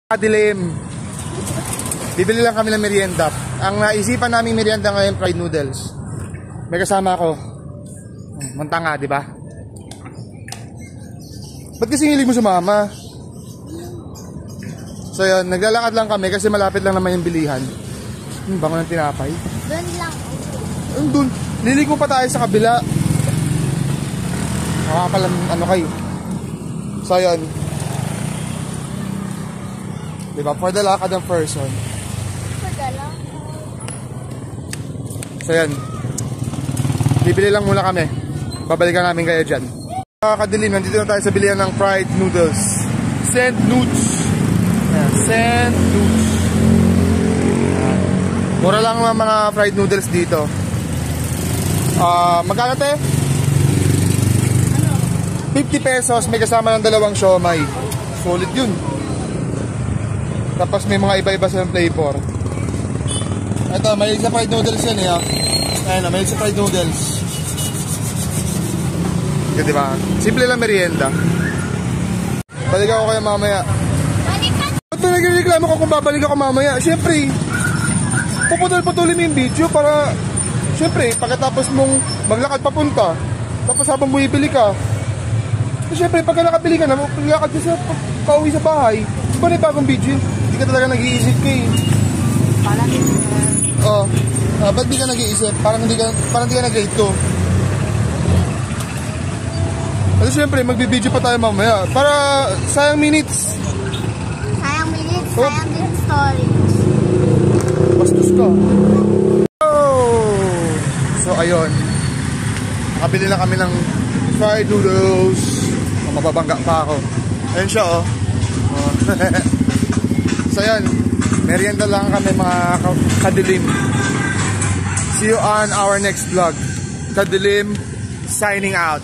Dilim. Bibili lang kami ng merienda. Ang naisipan namin merienda ngayon, fried noodles. May kasama ako. Mantanga, di ba? Ba't kasi hilig mo sumama? So yun, naglalakad lang kami kasi malapit lang naman yung bilihan. Bango ng tinapay. Doon lang. Doon. Liliko pa tayo sa kabila. Nakakapalang ano kayo. So yun. Diba? For the lakad ng person. For the lakad. So yan. Bibili lang muna kami. Babalikan namin kayo dyan. Kadilim, nandito na tayo sa bilihan ng fried noodles. St. Luke's. St. Luke's. Mura lang ang mga fried noodles dito. Magkano te? 50 pesos. May kasama ng dalawang siomay. Solid yun. Tapos may mga iba-iba silang flavor. Ito, may sa fried noodles yan eh. Ayan, may sa fried noodles. Yan, diba? Simple lang merienda. Balik ako kayo mamaya. Ba't na nagreklamo ko kung babalik ako mamaya? Siyempre, puputol-putulin mo yung video para, siyempre, pagkatapos mong maglakad papunta, tapos habang bumibili ka, siyempre, pagka nakabili ka na, maglakad ka sa pauwi sa bahay, ba na bagong video? Hindi ka talaga nag-iisip ka eh. Parang hindi ka. Ba't di ka nag-iisip? Parang hindi ka nag-grade 2. Kasi siyempre, magbibideo pa tayo mamaya. Para sayang minutes. Sayang minutes, sayang din story. Bastos ka. Oh! So, ayun. Nakabili na kami ng fried noodles. Mapabangga pa ako. Ayun siya, oh. So, ayun. Merienda lang kami mga kadilim. See you on our next vlog. Kadilim, signing out.